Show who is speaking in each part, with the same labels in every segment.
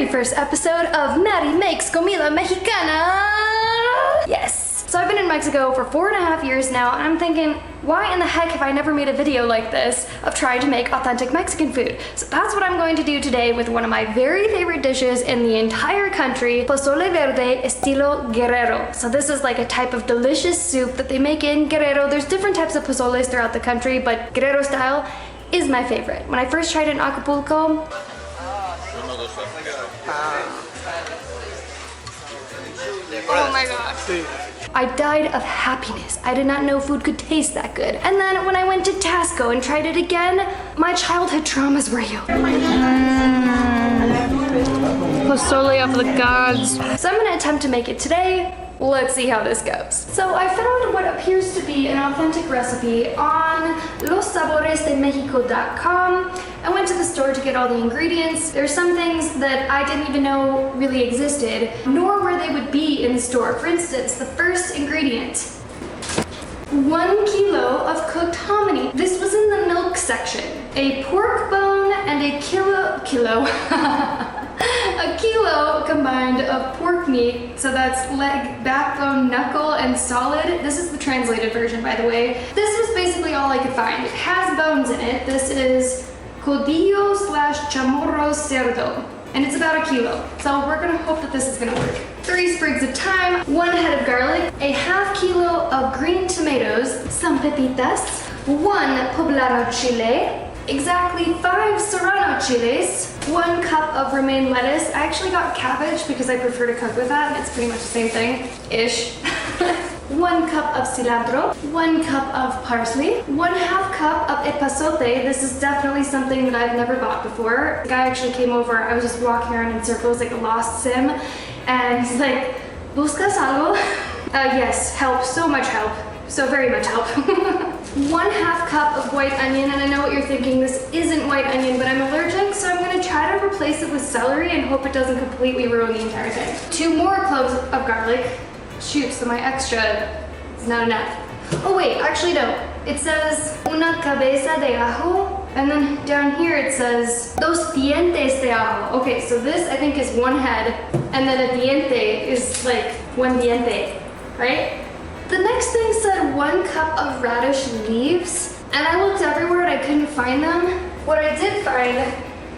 Speaker 1: first episode of Maddie Makes Comida Mexicana. Yes. So I've been in Mexico for 4.5 years now, and I'm thinking, why in the heck have I never made a video like this of trying to make authentic Mexican food? So that's what I'm going to do today with one of my very favorite dishes in the entire country, Pozole Verde, Estilo Guerrero. So this is like a type of delicious soup that they make in Guerrero. There's different types of pozoles throughout the country, but Guerrero style is my favorite. When I first tried it in Acapulco, oh my gosh. I died of happiness. I did not know food could taste that good. And then when I went to Tasco and tried it again, my childhood traumas were healed. Pozole of the gods. So I'm gonna attempt to make it today. Let's see how this goes. So I found what appears to be an authentic recipe on lossaboresdemexico.com. I went to the store to get all the ingredients. There's some things that I didn't even know really existed, nor where they would be in the store. For instance, the first ingredient, 1 kilo of cooked hominy. This was in the milk section. A pork bone and a kilo a kilo combined of pork meat, so that's leg, backbone, knuckle, and solid. This is the translated version, by the way. This was basically all I could find. It has bones in it. This is codillo / chamorro cerdo, and it's about 1 kilo. So we're gonna hope that this is gonna work. 3 sprigs of thyme, 1 head of garlic, a ½ kilo of green tomatoes, some pepitas, 1 poblano chile, exactly 5 serrano chiles, 1 cup of romaine lettuce. I actually got cabbage because I prefer to cook with that. It's pretty much the same thing-ish. 1 cup of cilantro, 1 cup of parsley, 1/2 cup of epazote. This is definitely something that I've never bought before. The guy actually came over. I was just walking around in circles like a lost sim, and he's like, "Buscas algo?" Yes, help, so much help. So very much help. 1/2 cup of white onion, and I know what you're thinking, this isn't white onion, but I'm allergic, so I'm gonna try to replace it with celery and hope it doesn't completely ruin the entire thing. 2 more cloves of garlic. Shoot, so my extra is not enough. Oh wait, actually no. It says una cabeza de ajo, and then down here it says dos dientes de ajo. Okay, so this I think is 1 head, and then a diente is like 1 diente, right? The next thing said 1 cup of radish leaves, and I looked everywhere and I couldn't find them. What I did find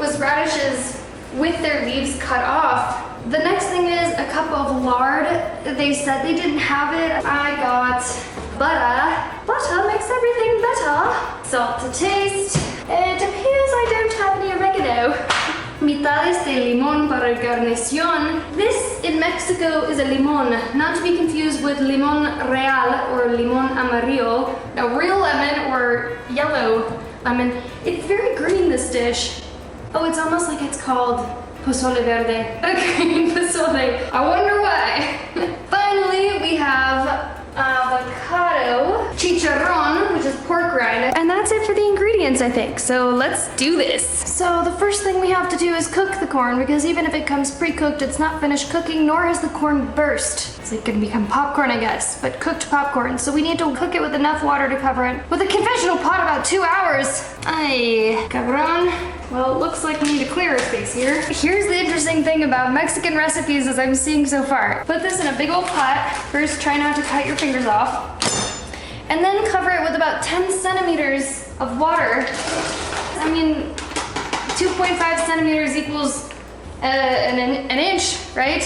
Speaker 1: was radishes with their leaves cut off. The next thing is a cup of lard. They said they didn't have it. I got butter. Butter makes everything better. Salt to taste. It appears I don't have any oregano. Mitades de limón para guarnición. This in Mexico is a limón, not to be confused with limón real or limón amarillo, a real lemon or yellow lemon. It's very green, this dish. Oh, it's almost like it's called Pozole Verde. A green pozole. I wonder why. Finally, we have avocado, chicharrón, which is pork rind, and that's it for the ingredients, I think. So let's do this. So the first thing we have to do is cook the corn, because even if it comes pre-cooked, it's not finished cooking, nor has the corn burst. It's like gonna become popcorn, I guess, but cooked popcorn. So we need to cook it with enough water to cover it. With a conventional pot, about 2 hours. Ay, cabron. Well, it looks like we need to clear a space here. Here's the interesting thing about Mexican recipes as I'm seeing so far. Put this in a big old pot. First, try not to cut your fingers off. And then cover it with about 10 centimeters of water. I mean, 2.5 centimeters equals an inch, right?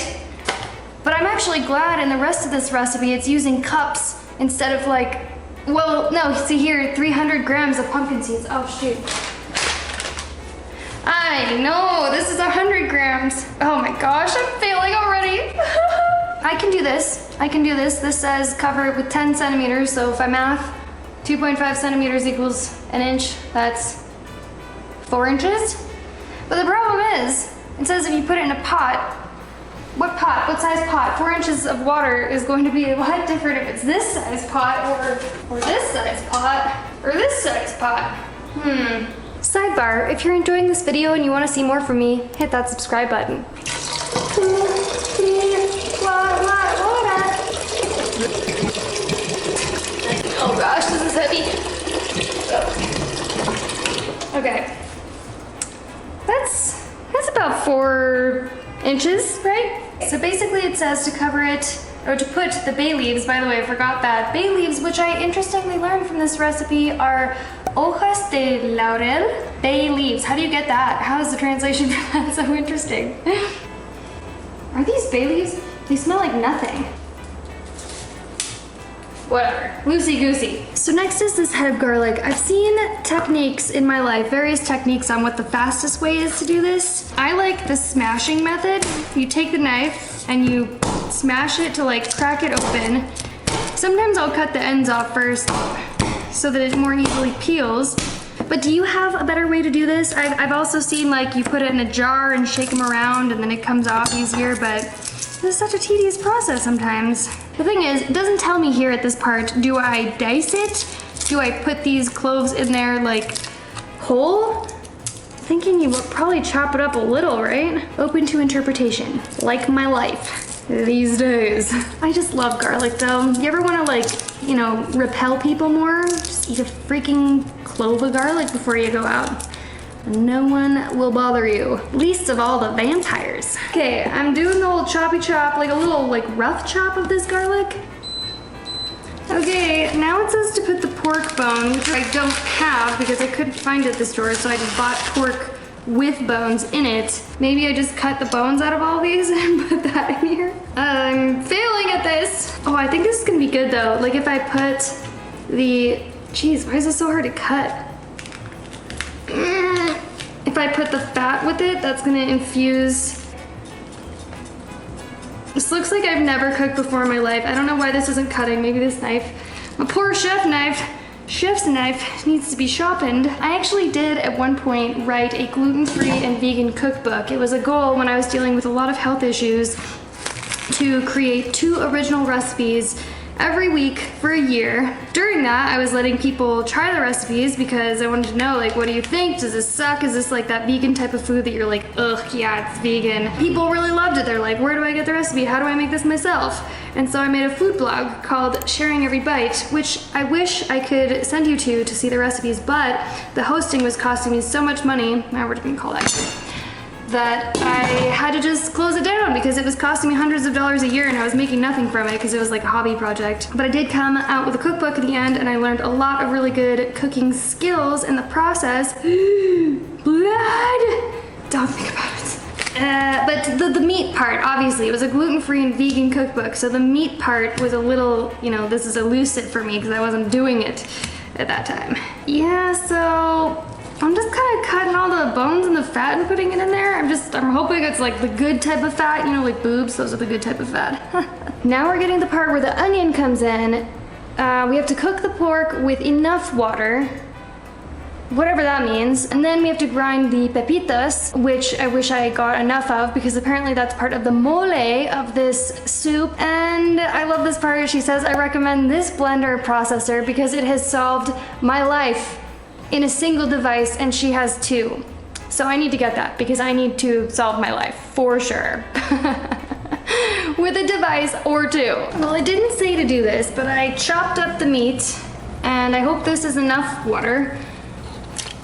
Speaker 1: But I'm actually glad in the rest of this recipe it's using cups instead of like, well, no, see here, 300 grams of pumpkin seeds. Oh, shoot. I know, this is 100 grams. Oh my gosh, I'm failing already. I can do this. I can do this. This says cover it with 10 centimeters. So if I math, 2.5 centimeters equals an inch. That's 4 inches. But the problem is, it says if you put it in a pot, what size pot? 4 inches of water is going to be a lot different if it's this size pot or this size pot or this size pot. Sidebar, if you're enjoying this video and you want to see more from me, hit that subscribe button. Oh gosh, this is heavy. Okay. That's about 4 inches, right? So basically it says to cover it, or to put the bay leaves. By the way, I forgot that. Bay leaves, which I interestingly learned from this recipe, are hojas de laurel. Bay leaves. How do you get that? How is the translation for that so interesting? Are these bay leaves? They smell like nothing. Whatever, loosey-goosey. So next is this head of garlic. I've seen techniques in my life, various techniques on what the fastest way is to do this. I like the smashing method. You take the knife and you smash it to like crack it open. Sometimes I'll cut the ends off first so that it more easily peels. But do you have a better way to do this? I've also seen like you put it in a jar and shake them around and then it comes off easier, but this is such a tedious process sometimes. The thing is, it doesn't tell me here at this part, do I dice it? Do I put these cloves in there like whole? Thinking you would probably chop it up a little, right? Open to interpretation, like my life these days. I just love garlic though. You ever wanna like, you know, repel people more? Just eat a freaking clove of garlic before you go out. No one will bother you, least of all the vampires. Okay, I'm doing the whole choppy chop, like a little like rough chop of this garlic. Okay, now it says to put the pork bone, which I don't have because I couldn't find it at the store, so I just bought pork with bones in it. Maybe I just cut the bones out of all these and put that in here. I'm failing at this. Oh, I think this is gonna be good though. Like if I put the, geez, why is it so hard to cut? If I put the fat with it, that's gonna infuse. This looks like I've never cooked before in my life. I don't know why this isn't cutting. Maybe this knife. My poor chef's knife needs to be sharpened. I actually did at one point write a gluten-free and vegan cookbook. It was a goal when I was dealing with a lot of health issues to create 2 original recipes every week for a year. During that, I was letting people try the recipes because I wanted to know, like, what do you think? Does this suck? Is this like that vegan type of food that you're like, ugh, yeah, it's vegan? People really loved it. They're like, where do I get the recipe? How do I make this myself? And so I made a food blog called Sharing Every Bite, which I wish I could send you to see the recipes, but the hosting was costing me so much money, now we're gonna call actually, that I had to just close it down because it was costing me hundreds of dollars a year and I was making nothing from it because it was like a hobby project. But I did come out with a cookbook at the end and I learned a lot of really good cooking skills in the process. Blood! Don't think about it. But the meat part, obviously, it was a gluten-free and vegan cookbook, so the meat part was a little, you know, this is elusive for me because I wasn't doing it at that time. Yeah, so I'm just kind of cutting all the bones and the fat and putting it in there. I'm hoping it's like the good type of fat, you know, like boobs, those are the good type of fat. Now we're getting the part where the onion comes in. We have to cook the pork with enough water, whatever that means. And then we have to grind the pepitas, which I wish I got enough of because apparently that's part of the mole of this soup. And I love this part. She says, I recommend this blender processor because it has solved my life in a single device, and she has 2. So I need to get that because I need to solve my life for sure. With a device or 2. Well, it didn't say to do this, but I chopped up the meat and I hope this is enough water.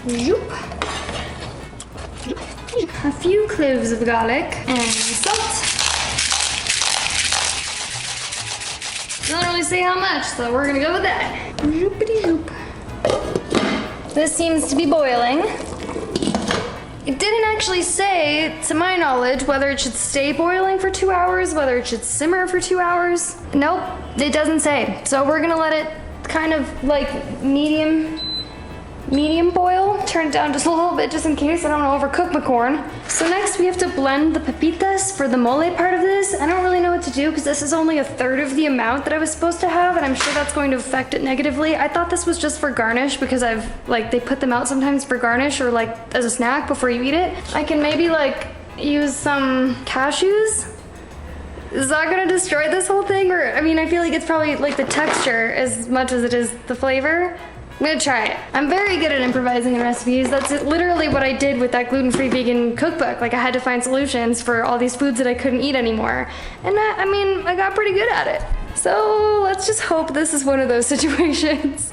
Speaker 1: Zoop. A few cloves of garlic and salt. Doesn't really say how much, so we're gonna go with that. Zoopity zoop. This seems to be boiling. It didn't actually say, to my knowledge, whether it should stay boiling for 2 hours, whether it should simmer for 2 hours. Nope, it doesn't say. So we're gonna let it kind of like medium boil. Turn it down just a little bit just in case I don't want to overcook my corn. So next we have to blend the pepitas for the mole part of this. I don't really know what to do because this is only 1/3 of the amount that I was supposed to have and I'm sure that's going to affect it negatively. I thought this was just for garnish because they put them out sometimes for garnish or like as a snack before you eat it. I can maybe like use some cashews. Is that gonna destroy this whole thing? Or, I mean, I feel like it's probably like the texture as much as it is the flavor. I'm gonna try it. I'm very good at improvising in recipes. That's literally what I did with that gluten-free vegan cookbook. Like I had to find solutions for all these foods that I couldn't eat anymore. And I mean, I got pretty good at it. So let's just hope this is one of those situations.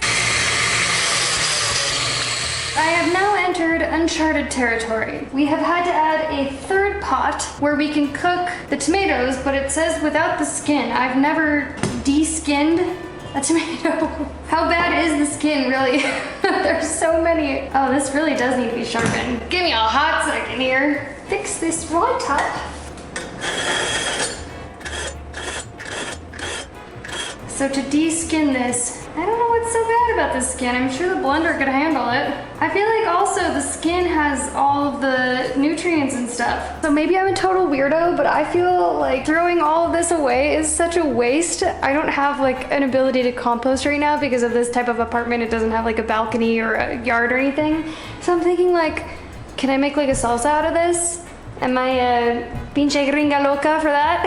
Speaker 1: I have now entered uncharted territory. We have had to add a third pot where we can cook the tomatoes, but it says without the skin. I've never de-skinned a tomato. How bad is the skin, really? There's so many. Oh, this really does need to be sharpened. Give me a hot second here. Fix this right up. So to de-skin this, I don't know what's so bad about this skin. I'm sure the blender could handle it. I feel like also the skin has all of the nutrients and stuff. So maybe I'm a total weirdo, but I feel like throwing all of this away is such a waste. I don't have like an ability to compost right now because of this type of apartment. It doesn't have like a balcony or a yard or anything. So I'm thinking like, can I make like a salsa out of this? Am I a pinche gringa loca for that?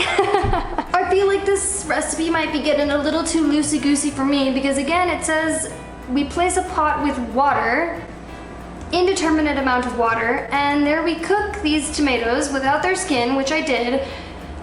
Speaker 1: I feel like this recipe might be getting a little too loosey-goosey for me because again, it says we place a pot with water, indeterminate amount of water, and there we cook these tomatoes without their skin, which I did.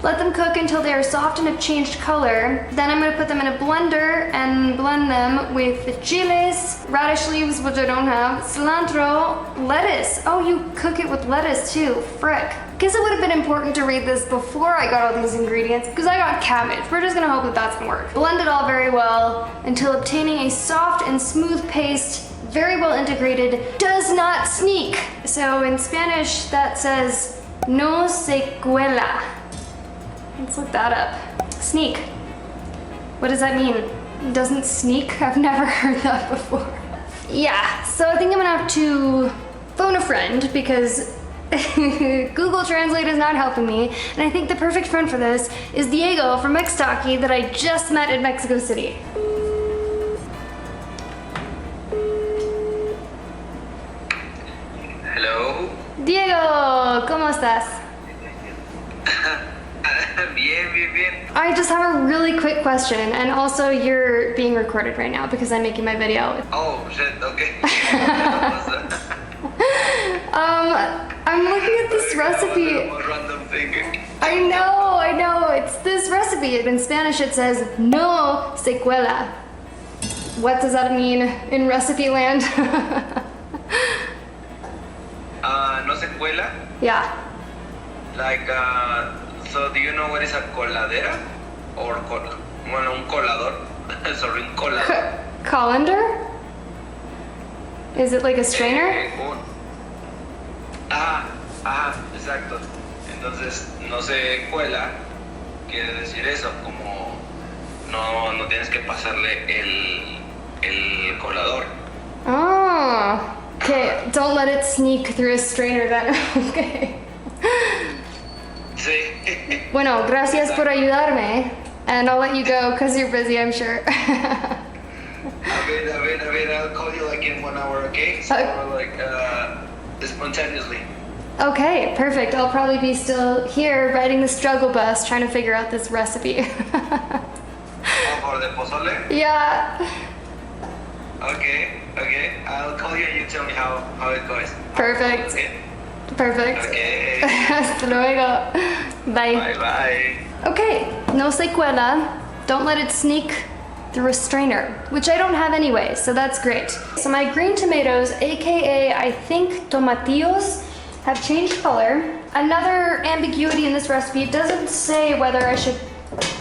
Speaker 1: Let them cook until they are soft and have changed color. Then I'm gonna put them in a blender and blend them with the chiles, radish leaves, which I don't have, cilantro, lettuce. Oh, you cook it with lettuce too, frick. Guess it would have been important to read this before I got all these ingredients because I got cabbage. We're just gonna hope that that's gonna work. Blend it all very well until obtaining a soft and smooth paste, very well integrated, does not sneak. So in Spanish that says, no se cuela. Let's look that up. Sneak. What does that mean? Doesn't sneak? I've never heard that before. Yeah, so I think I'm gonna have to phone a friend because Google Translate is not helping me. And I think the perfect friend for this is Diego from Mextaki that I just met in Mexico City.
Speaker 2: Hello.
Speaker 1: Diego, ¿cómo estás?
Speaker 2: Bien.
Speaker 1: I just have a really quick question, and also you're being recorded right now because I'm making my video.
Speaker 2: Oh, shit, okay.
Speaker 1: I'm looking at this recipe.
Speaker 2: Random thing.
Speaker 1: I know, it's this recipe. In Spanish it says, no se cuela. What does that mean in recipe land?
Speaker 2: No se cuela?
Speaker 1: Yeah.
Speaker 2: Like, so do you know what is a coladera? Or, bueno, un colador. Sorry, un colador.
Speaker 1: Colander? Is it like a strainer?
Speaker 2: Exacto. Entonces, no se cuela, quiere decir eso, como no tienes que pasarle el colador.
Speaker 1: Oh, okay. Don't let it sneak through a strainer then. Okay.
Speaker 2: Sí.
Speaker 1: Bueno, gracias por ayudarme. And I'll let you go because you're busy, I'm sure.
Speaker 2: A ver, I'll call you like in 1 hour, okay? So like, spontaneously.
Speaker 1: Okay, perfect. I'll probably be still here riding the struggle bus trying to figure out this recipe.
Speaker 2: For the pozole?
Speaker 1: Yeah.
Speaker 2: Okay. I'll call you and you tell me how it goes.
Speaker 1: Perfect.
Speaker 2: Okay.
Speaker 1: Perfect.
Speaker 2: Okay.
Speaker 1: Hasta luego. Bye.
Speaker 2: Bye.
Speaker 1: Okay, no se cuela. Don't let it sneak through a strainer, which I don't have anyway, so that's great. So my green tomatoes, aka I think tomatillos, have changed color. Another ambiguity in this recipe, it doesn't say whether I should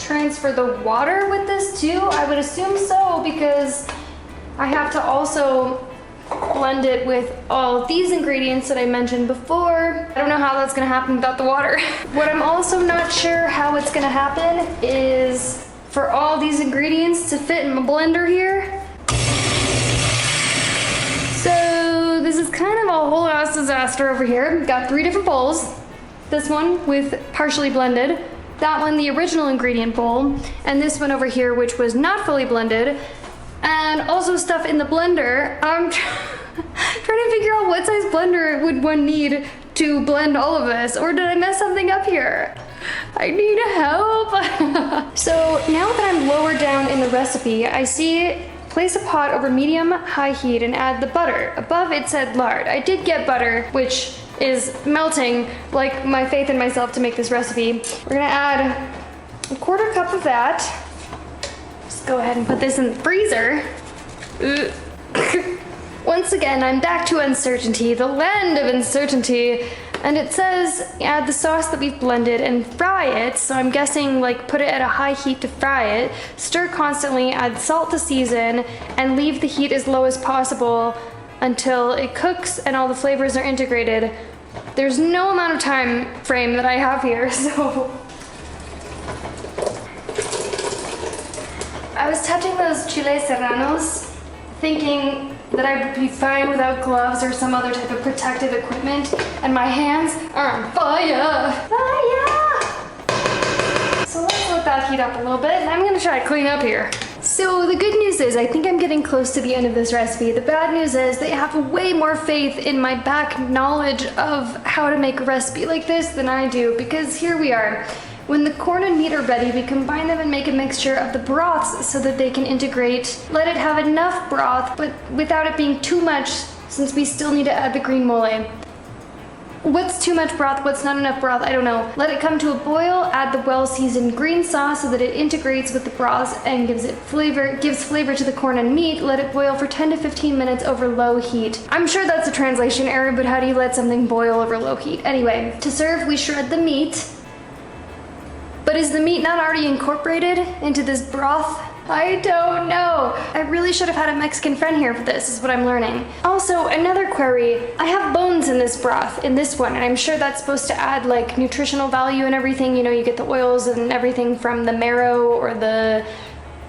Speaker 1: transfer the water with this too. I would assume so because I have to also blend it with all these ingredients that I mentioned before. I don't know how that's gonna happen without the water. What I'm also not sure how it's gonna happen is for all these ingredients to fit in my blender here. So this is kind of a whole ass disaster over here. Got 3 different bowls. This one with partially blended, that one the original ingredient bowl, and this one over here which was not fully blended. And also stuff in the blender. I'm trying to figure out what size blender would one need to blend all of this, or did I mess something up here? I need help. So now that I'm lower down in the recipe, I see place a pot over medium-high heat and add the butter. Above it said lard. I did get butter, which is melting like my faith in myself to make this recipe. We're gonna add a 1/4 cup of that. Go ahead and put this in the freezer. Once again, I'm back to uncertainty, the land of uncertainty. And it says add the sauce that we've blended and fry it. So I'm guessing like put it at a high heat to fry it. Stir constantly, add salt to season, and leave the heat as low as possible until it cooks and all the flavors are integrated. There's no amount of time frame that I have here, so. I was touching those chile serranos, thinking that I would be fine without gloves or some other type of protective equipment, and my hands are on fire! Fire! So let's let that heat up a little bit, and I'm gonna try to clean up here. So the good news is I think I'm getting close to the end of this recipe. The bad news is they have way more faith in my back knowledge of how to make a recipe like this than I do, because here we are. When the corn and meat are ready, we combine them and make a mixture of the broths so that they can integrate. Let it have enough broth, but without it being too much, since we still need to add the green mole. What's too much broth, what's not enough broth, I don't know. Let it come to a boil, add the well-seasoned green sauce so that it integrates with the broths and gives flavor to the corn and meat. Let it boil for 10 to 15 minutes over low heat. I'm sure that's a translation error, but how do you let something boil over low heat? Anyway, to serve, we shred the meat. But is the meat not already incorporated into this broth? I don't know. I really should have had a Mexican friend here for this, is what I'm learning. Also, another query. I have bones in this broth, in this one, and I'm sure that's supposed to add like nutritional value and everything. You know, you get the oils and everything from the marrow or the...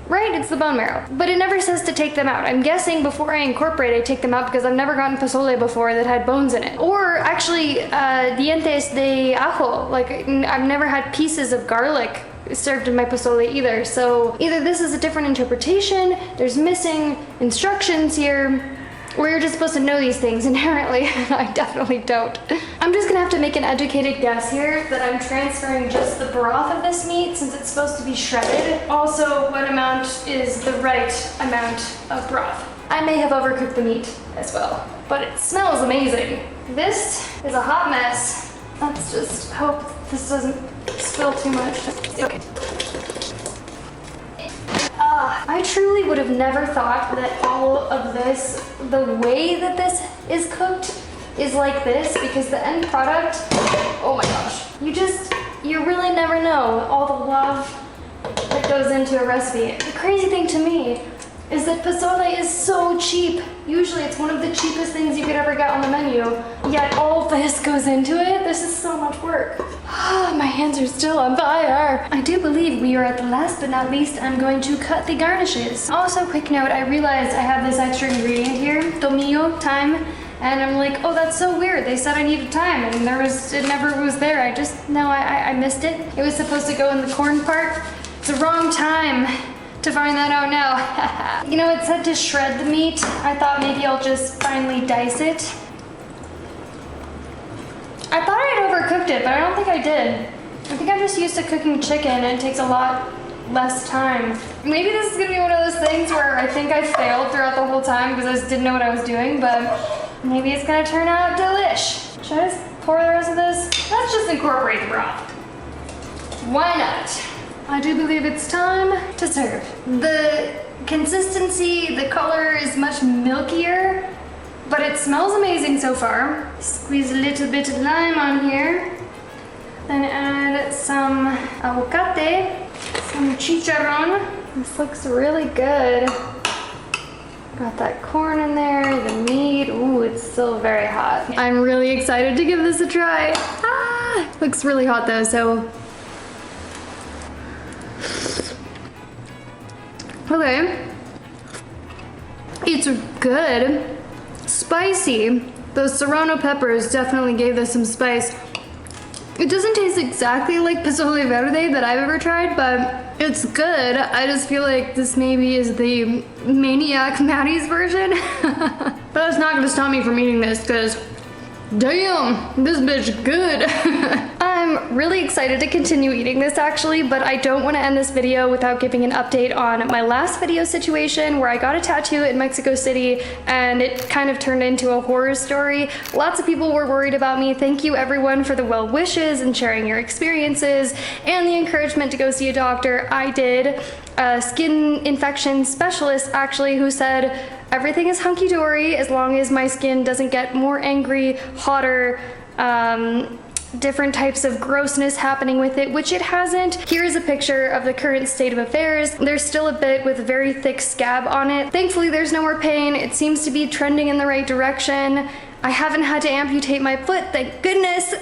Speaker 1: Right, it's the bone marrow. But it never says to take them out. I'm guessing before I incorporate, I take them out because I've never gotten pozole before that had bones in it. Or actually, dientes de ajo. Like, I've never had pieces of garlic served in my pozole either. So either this is a different interpretation, there's missing instructions here, or you're just supposed to know these things inherently. I definitely don't. I'm just gonna have to make an educated guess here that I'm transferring just the broth of this meat since it's supposed to be shredded. Also, what amount is the right amount of broth? I may have overcooked the meat as well, but it smells amazing. This is a hot mess. Let's just hope this doesn't spill too much. Okay. I truly would have never thought that all of this, the way that this is cooked, is like this, because the end product, oh my gosh, you really never know all the love that goes into a recipe. The crazy thing to me is that pozole is so cheap. Usually it's one of the cheapest things you could ever get on the menu, yet all this goes into it. This is so much work. My hands are still on fire. I do believe we are at the last but not least. I'm going to cut the garnishes. Also, quick note, I realized I have this extra ingredient here, tomillo, thyme, and I'm like, oh, that's so weird. They said I needed thyme, and it never was there. I missed it. It was supposed to go in the corn part. It's the wrong time to find that out now. You know, it said to shred the meat. I thought maybe I'll just finally dice it. I thought I had overcooked it, but I don't think I did. I think I'm just used to cooking chicken and it takes a lot less time. Maybe this is gonna be one of those things where I think I failed throughout the whole time because I just didn't know what I was doing, but maybe it's gonna turn out delish. Should I just pour the rest of this? Let's just incorporate the broth. Why not? I do believe it's time to serve. The consistency, the color is much milkier, but it smells amazing so far. Squeeze a little bit of lime on here. Then add some aguacate, some chicharron. This looks really good. Got that corn in there, the meat. Ooh, it's still very hot. I'm really excited to give this a try. Looks really hot though, so. Okay. It's good. Spicy. Those serrano peppers definitely gave this some spice. It doesn't taste exactly like Pozole Verde that I've ever tried, but it's good. I just feel like this maybe is the Maniac Maddie's version. But it's not gonna stop me from eating this, because damn, this bitch good. I'm really excited to continue eating this actually, but I don't want to end this video without giving an update on my last video situation where I got a tattoo in Mexico City and it kind of turned into a horror story. Lots of people were worried about me. Thank you everyone for the well wishes and sharing your experiences and the encouragement to go see a doctor. I did. A skin infection specialist actually who said everything is hunky-dory as long as my skin doesn't get more angry, hotter, different types of grossness happening with it, which it hasn't. Here's a picture of the current state of affairs. There's still a bit with a very thick scab on it. Thankfully, there's no more pain. It seems to be trending in the right direction. I haven't had to amputate my foot, thank goodness.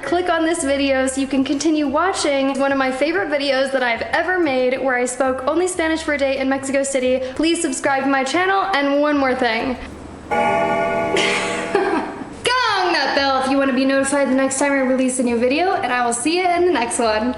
Speaker 1: Click on this video so you can continue watching one of my favorite videos that I've ever made where I spoke only Spanish for a day in Mexico City. Please subscribe to my channel, and one more thing. Gong that bell if you want to be notified the next time I release a new video, and I will see you in the next one.